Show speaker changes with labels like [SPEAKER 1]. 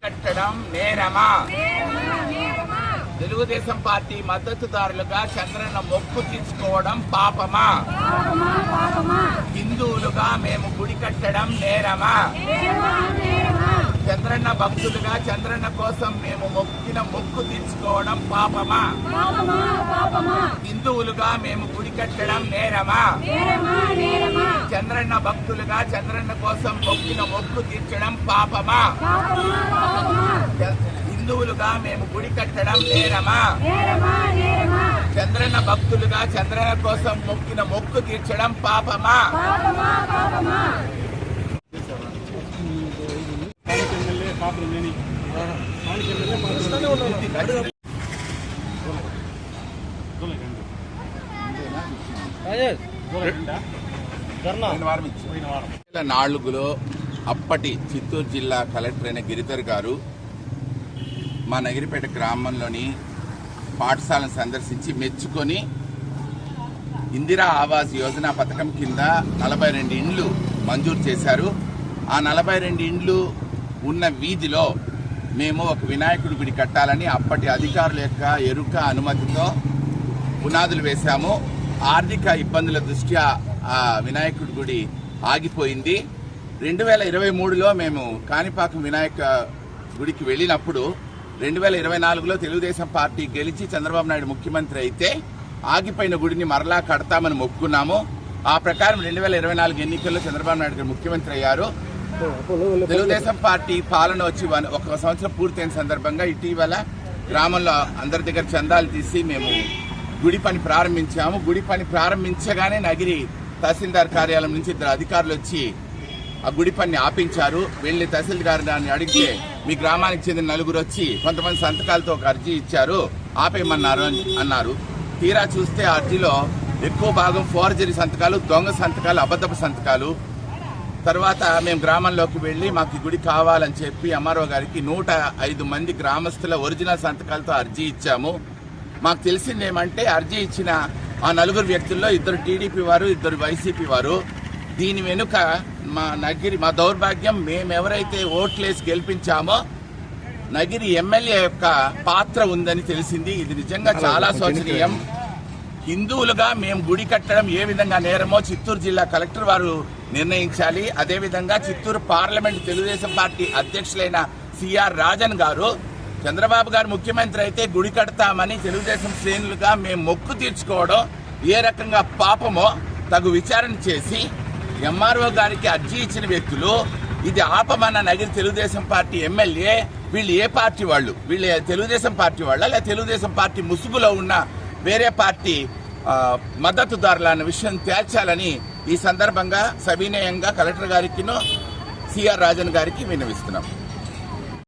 [SPEAKER 1] కట్టడం నేరమా? తెలుగుదేశం పార్టీ మద్దతుదారులుగా చంద్రన్న మొక్కు తీసుకోవడం పాపమా? హిందువులుగా మేము గుడి కట్టడం నేరమా? చంద్రన్న భక్తులుగా చంద్రన్న కోసం మేము మొక్కిన మొక్కు తీర్చుకోవడం పాపమా? హిందువులుగా మేము గుడి కట్టడం నేరమా? చంద్రన్న భక్తులుగా చంద్రన్న కోసం మొక్కిన మొక్కు తీర్చడం పాపమా? హిందువులుగా మేము గుడి కట్టడం నేరమా? చంద్రన్న భక్తులుగా చంద్రన్న కోసం మొక్కిన మొక్కు తీర్చడం పాపమా? నాలుగులో అప్పటి చిత్తూరు జిల్లా కలెక్టర్ అయిన గిరిధర్ గారు మా నగిరిపేట గ్రామంలోని పాఠశాలను సందర్శించి మెచ్చుకొని ఇందిరా ఆవాస్ యోజన పథకం కింద 42 ఇండ్లు మంజూరు చేశారు. ఆ 42 ఇండ్లు ఉన్న వీధిలో మేము ఒక వినాయకుడి గుడి కట్టాలని అప్పటి అధికారుల యొక్క ఎరుక అనుమతితో పునాదులు వేశాము. ఆర్థిక ఇబ్బందుల దృష్ట్యా ఆ వినాయకుడి గుడి ఆగిపోయింది. 2023లో మేము కాణిపాకం వినాయక గుడికి వెళ్ళినప్పుడు 2024లో తెలుగుదేశం పార్టీ గెలిచి చంద్రబాబు నాయుడు ముఖ్యమంత్రి అయితే ఆగిపోయిన గుడిని మరలా కడతామని మొక్కున్నాము. ఆ ప్రకారం 2024 ఎన్నికల్లో చంద్రబాబు నాయుడు గారు ముఖ్యమంత్రి అయ్యారు. తెలుగుదేశం పార్టీ పాలన వచ్చి 1 సంవత్సరం పూర్తయిన సందర్భంగా ఇటీవల గ్రామంలో అందరి దగ్గర చందాలు తీసి మేము గుడి పని ప్రారంభించాము. గుడి పని ప్రారంభించగానే నగిరి తహసీల్దార్ కార్యాలయం నుంచి 2 అధికారులు వచ్చి ఆ గుడి పని ఆపించారు. వెళ్లి తహసీల్దార్ గారిని అడిగితే మీ గ్రామానికి చెందిన 4 వచ్చి కొంతమంది సంతకాలతో ఒక అర్జీ ఇచ్చారు, ఆపేయమన్నారు అన్నారు. తీరా చూస్తే ఆ అర్జీలో ఎక్కువ భాగం ఫోర్జరీ సంతకాలు, దొంగ సంతకాలు, అబద్ధపు సంతకాలు. తర్వాత మేము గ్రామంలోకి వెళ్ళి మాకు ఈ గుడి కావాలని చెప్పి ఎంఆర్ఓ గారికి 105 మంది గ్రామస్తుల ఒరిజినల్ సంతకాలతో అర్జీ ఇచ్చాము. మాకు తెలిసింది ఏమంటే అర్జీ ఇచ్చిన ఆ 4 వ్యక్తుల్లో 2 టీడీపీ వారు, 2 వైసీపీ వారు. దీని వెనుక మా దౌర్భాగ్యం, మేమెవరైతే ఓట్లేసి గెలిపించామో నగిరి ఎమ్మెల్యే యొక్క పాత్ర ఉందని తెలిసింది. ఇది నిజంగా చాలా శోచనీయం. హిందువులుగా మేము గుడి కట్టడం ఏ విధంగా నేరమో చిత్తూరు జిల్లా కలెక్టర్ వారు నిర్ణయించాలి. అదేవిధంగా చిత్తూరు పార్లమెంట్ తెలుగుదేశం పార్టీ అధ్యక్షులైన సిఆర్ రాజన్ గారు చంద్రబాబు గారు ముఖ్యమంత్రి అయితే గుడి కడతామని తెలుగుదేశం శ్రేణులుగా మేము మొక్కు తీర్చుకోవడం ఏ రకంగా పాపమో తగు విచారణ చేసి ఎంఆర్ఓ గారికి అర్జీ ఇచ్చిన వ్యక్తులు ఇది ఆపమన్న నగిరి తెలుగుదేశం పార్టీ ఎమ్మెల్యే వీళ్ళు ఏ పార్టీ వాళ్ళు, వీళ్ళు తెలుగుదేశం పార్టీ వాళ్ళ లేదా తెలుగుదేశం పార్టీ ముసుగులో ఉన్న వేరే పార్టీ మద్దతుదారుల అన్న విషయం తేల్చాలని ఈ సందర్భంగా సవినయంగా కలెక్టర్ గారికి సిఆర్ రాజన్ గారికి విన్నవిస్తున్నాం.